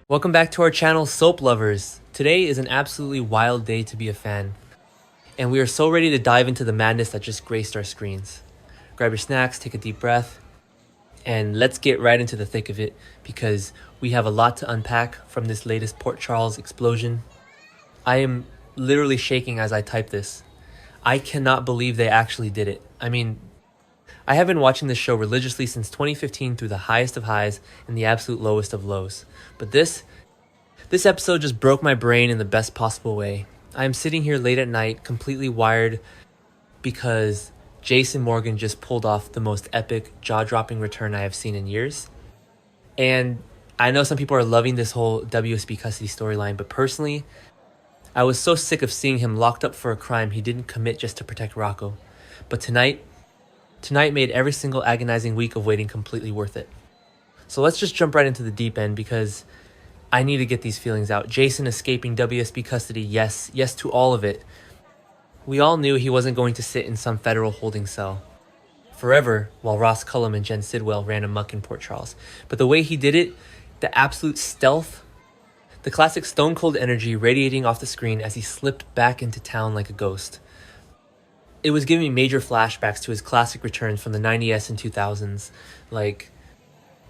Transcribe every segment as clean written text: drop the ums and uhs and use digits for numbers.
Welcome back to our channel, Soap Lovers. Today is an absolutely wild day to be a fan, and we are so ready to dive into the madness that just graced our screens. Grab your snacks, take a deep breath, and let's get right into the thick of it because we have a lot to unpack from this latest Port Charles explosion. I am literally shaking as I type this. I cannot believe they actually did it. I have been watching this show religiously since 2015 through the highest of highs and the absolute lowest of lows. But this episode just broke my brain in the best possible way. I am sitting here late at night, completely wired because Jason Morgan just pulled off the most epic, jaw-dropping return I have seen in years. And I know some people are loving this whole WSB custody storyline, but personally, I was so sick of seeing him locked up for a crime he didn't commit just to protect Rocco. But tonight made every single agonizing week of waiting completely worth it. So let's just jump right into the deep end because I need to get these feelings out. Jason escaping WSB custody, yes to all of it. We all knew he wasn't going to sit in some federal holding cell forever while Ross Cullum and Jen Sidwell ran amok in Port Charles. But the way he did it, the absolute stealth, the classic stone cold energy radiating off the screen as he slipped back into town like a ghost. It was giving me major flashbacks to his classic returns from the 90s and 2000s. Like,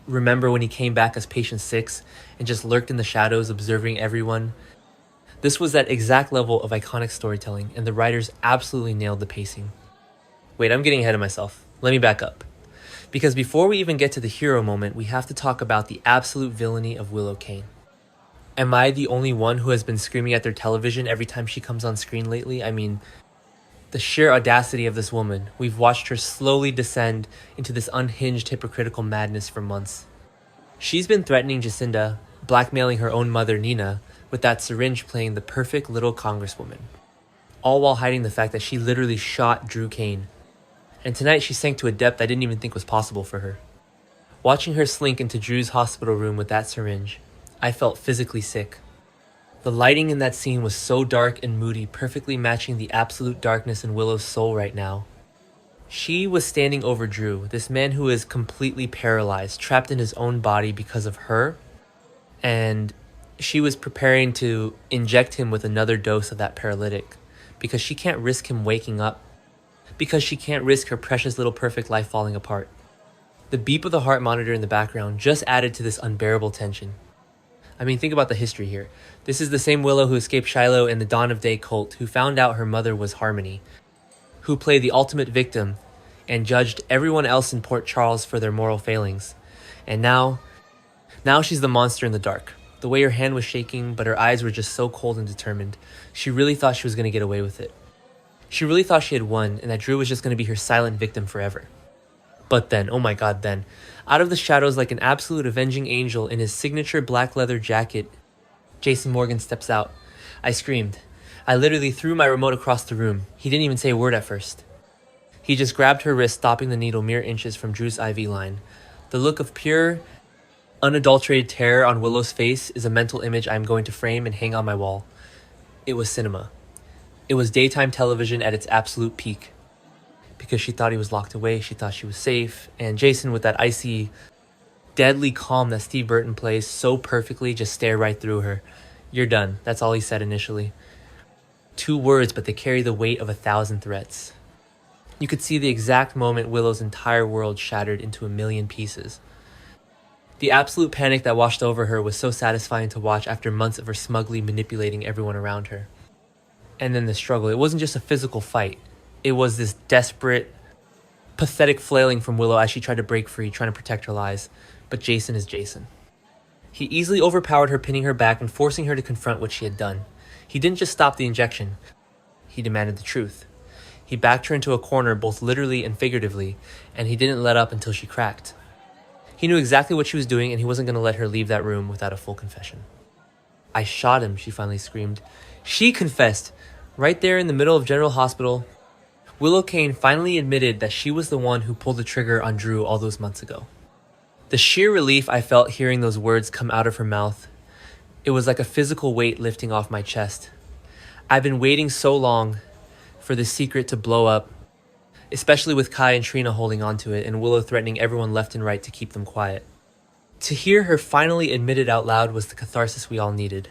remember when he came back as Patient 6 and just lurked in the shadows observing everyone? This was that exact level of iconic storytelling, and the writers absolutely nailed the pacing. Wait, I'm getting ahead of myself. Let me back up. Because before we even get to the hero moment, we have to talk about the absolute villainy of Willow Kane. Am I the only one who has been screaming at their television every time she comes on screen lately? The sheer audacity of this woman. We've watched her slowly descend into this unhinged, hypocritical madness for months. She's been threatening Jacinda, blackmailing her own mother, Nina, with that syringe playing the perfect little congresswoman. All while hiding the fact that she literally shot Drew Kane. And tonight she sank to a depth I didn't even think was possible for her. Watching her slink into Drew's hospital room with that syringe, I felt physically sick. The lighting in that scene was so dark and moody, perfectly matching the absolute darkness in Willow's soul right now. She was standing over Drew, this man who is completely paralyzed, trapped in his own body because of her, and she was preparing to inject him with another dose of that paralytic because she can't risk him waking up, because she can't risk her precious little perfect life falling apart. The beep of the heart monitor in the background just added to this unbearable tension. Think about the history here. This is the same Willow who escaped Shiloh in the Dawn of Day cult, who found out her mother was Harmony, who played the ultimate victim and judged everyone else in Port Charles for their moral failings. And now she's the monster in the dark. The way her hand was shaking, but her eyes were just so cold and determined. She really thought she was going to get away with it. She really thought she had won and that Drew was just going to be her silent victim forever. But then, oh my god, then, out of the shadows like an absolute avenging angel in his signature black leather jacket, Jason Morgan steps out. I screamed. I literally threw my remote across the room. He didn't even say a word at first. He just grabbed her wrist, stopping the needle mere inches from Drew's IV line. The look of pure, unadulterated terror on Willow's face is a mental image I'm going to frame and hang on my wall. It was cinema. It was daytime television at its absolute peak. Because she thought he was locked away, she thought she was safe, and Jason, with that icy, deadly calm that Steve Burton plays so perfectly, just stared right through her. You're done. That's all he said initially. 2 words, but they carry the weight of 1,000 threats. You could see the exact moment Willow's entire world shattered into a million pieces. The absolute panic that washed over her was so satisfying to watch after months of her smugly manipulating everyone around her. And then the struggle. It wasn't just a physical fight. It was this desperate, pathetic flailing from Willow as she tried to break free, trying to protect her lies. But Jason is Jason. He easily overpowered her, pinning her back and forcing her to confront what she had done. He didn't just stop the injection. He demanded the truth. He backed her into a corner, both literally and figuratively, and he didn't let up until she cracked. He knew exactly what she was doing, and he wasn't going to let her leave that room without a full confession. I shot him, she finally screamed. She confessed, right there in the middle of General Hospital. Willow Kane finally admitted that she was the one who pulled the trigger on Drew all those months ago. The sheer relief I felt hearing those words come out of her mouth, it was like a physical weight lifting off my chest. I've been waiting so long for this secret to blow up, especially with Kai and Trina holding on to it and Willow threatening everyone left and right to keep them quiet. To hear her finally admit it out loud was the catharsis we all needed.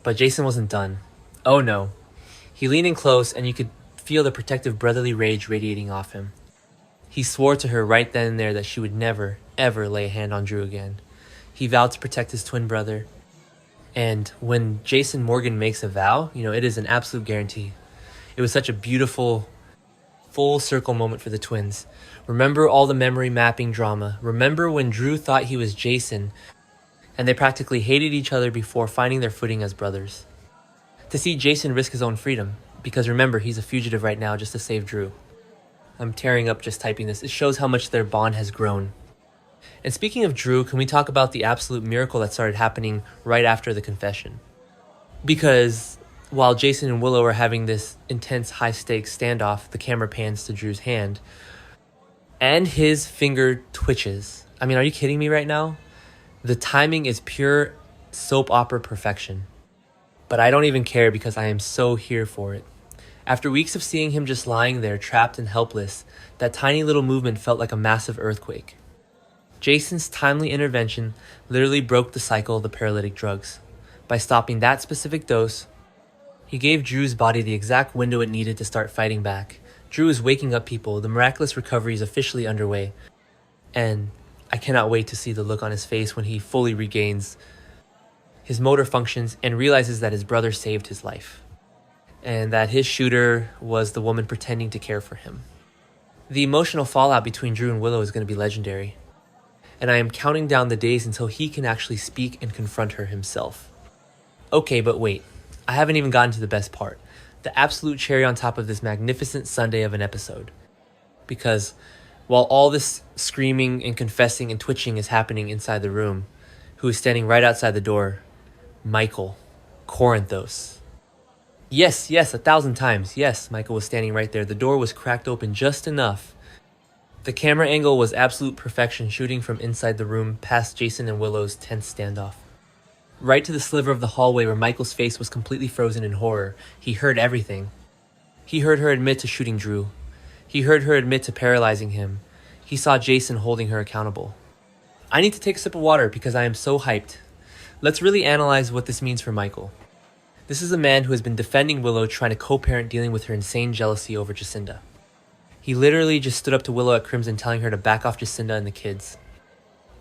But Jason wasn't done. Oh no. He leaned in close and you could feel the protective brotherly rage radiating off him. He swore to her right then and there that she would never, ever lay a hand on Drew again. He vowed to protect his twin brother. And when Jason Morgan makes a vow, it is an absolute guarantee. It was such a beautiful, full circle moment for the twins. Remember all the memory mapping drama. Remember when Drew thought he was Jason and they practically hated each other before finding their footing as brothers. To see Jason risk his own freedom, because remember, he's a fugitive right now just to save Drew. I'm tearing up just typing this. It shows how much their bond has grown. And speaking of Drew, can we talk about the absolute miracle that started happening right after the confession? Because while Jason and Willow are having this intense high-stakes standoff, the camera pans to Drew's hand, and his finger twitches. I mean, are you kidding me right now? The timing is pure soap opera perfection. But I don't even care because I am so here for it. After weeks of seeing him just lying there, trapped and helpless, that tiny little movement felt like a massive earthquake. Jason's timely intervention literally broke the cycle of the paralytic drugs. By stopping that specific dose, he gave Drew's body the exact window it needed to start fighting back. Drew is waking up people, the miraculous recovery is officially underway, and I cannot wait to see the look on his face when he fully regains his motor functions and realizes that his brother saved his life, and that his shooter was the woman pretending to care for him. The emotional fallout between Drew and Willow is going to be legendary, and I am counting down the days until he can actually speak and confront her himself. Okay, but wait, I haven't even gotten to the best part, the absolute cherry on top of this magnificent Sunday of an episode. Because while all this screaming and confessing and twitching is happening inside the room, who is standing right outside the door? Michael. Corinthos. Yes, 1,000 times. Yes, Michael was standing right there. The door was cracked open just enough. The camera angle was absolute perfection, shooting from inside the room past Jason and Willow's tense standoff. Right to the sliver of the hallway where Michael's face was completely frozen in horror. He heard everything. He heard her admit to shooting Drew. He heard her admit to paralyzing him. He saw Jason holding her accountable. I need to take a sip of water because I am so hyped. Let's really analyze what this means for Michael. This is a man who has been defending Willow, trying to co-parent dealing with her insane jealousy over Jacinda. He literally just stood up to Willow at Crimson telling her to back off Jacinda and the kids.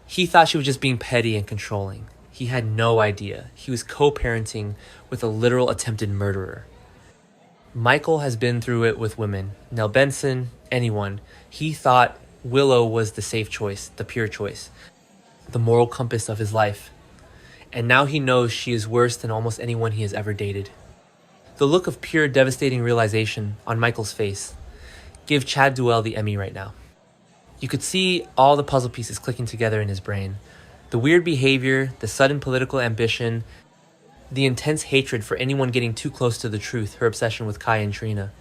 He thought she was just being petty and controlling. He had no idea. He was co-parenting with a literal attempted murderer. Michael has been through it with women. Nell Benson, anyone. He thought Willow was the safe choice, the pure choice, the moral compass of his life. And now he knows she is worse than almost anyone he has ever dated. The look of pure devastating realization on Michael's face. Give Chad Duell the Emmy right now. You could see all the puzzle pieces clicking together in his brain. The weird behavior, the sudden political ambition, the intense hatred for anyone getting too close to the truth, her obsession with Kai and Trina.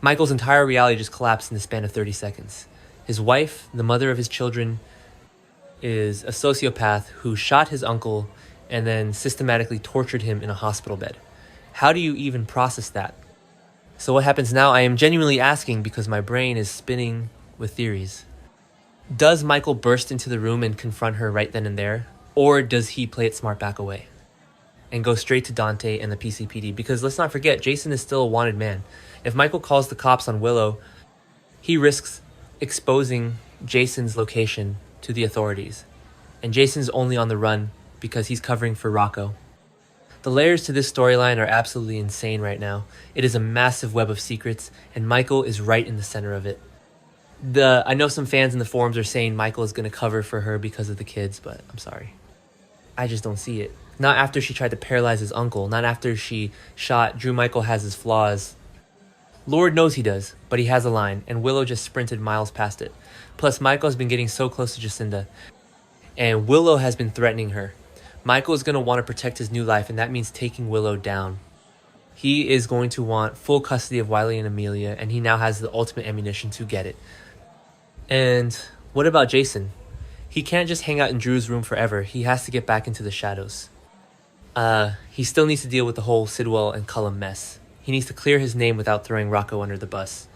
Michael's entire reality just collapsed in the span of 30 seconds. His wife, the mother of his children, is a sociopath who shot his uncle and then systematically tortured him in a hospital bed. How do you even process that? So what happens now? I am genuinely asking because my brain is spinning with theories. Does Michael burst into the room and confront her right then and there? Or does he play it smart back away and go straight to Dante and the PCPD? Because let's not forget, Jason is still a wanted man. If Michael calls the cops on Willow, he risks exposing Jason's location to the authorities. And Jason's only on the run because he's covering for Rocco. The layers to this storyline are absolutely insane right now. It is a massive web of secrets, and Michael is right in the center of it. I know some fans in the forums are saying Michael is going to cover for her because of the kids, but I'm sorry. I just don't see it. Not after she tried to paralyze his uncle. Not after she shot Drew. Michael has his flaws. Lord knows he does, but he has a line, and Willow just sprinted miles past it. Plus, Michael has been getting so close to Jacinda, and Willow has been threatening her. Michael is going to want to protect his new life, and that means taking Willow down. He is going to want full custody of Wiley and Amelia, and he now has the ultimate ammunition to get it. And what about Jason? He can't just hang out in Drew's room forever. He has to get back into the shadows. He still needs to deal with the whole Sidwell and Cullum mess. He needs to clear his name without throwing Rocco under the bus.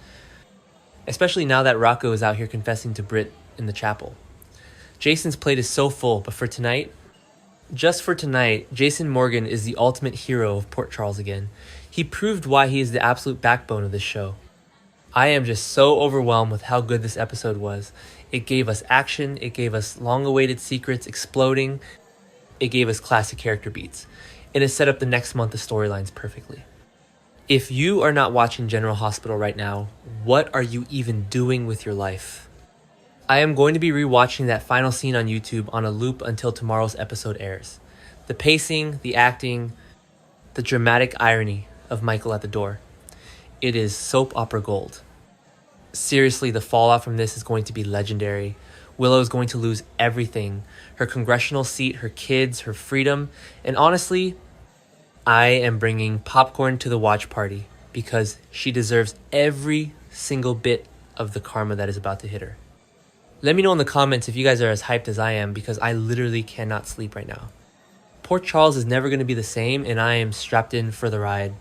Especially now that Rocco is out here confessing to Britt in the chapel. Jason's plate is so full, but for tonight, just for tonight, Jason Morgan is the ultimate hero of Port Charles again. He proved why he is the absolute backbone of this show. I am just so overwhelmed with how good this episode was. It gave us action, it gave us long-awaited secrets exploding, it gave us classic character beats, and it set up the next month of storylines perfectly. If you are not watching General Hospital right now, what are you even doing with your life? I am going to be rewatching that final scene on YouTube on a loop until tomorrow's episode airs. The pacing, the acting, the dramatic irony of Michael at the door. It is soap opera gold. Seriously, the fallout from this is going to be legendary. Willow is going to lose everything. Her congressional seat, her kids, her freedom, and honestly, I am bringing popcorn to the watch party because she deserves every single bit of the karma that is about to hit her. Let me know in the comments if you guys are as hyped as I am because I literally cannot sleep right now. Port Charles is never going to be the same and I am strapped in for the ride.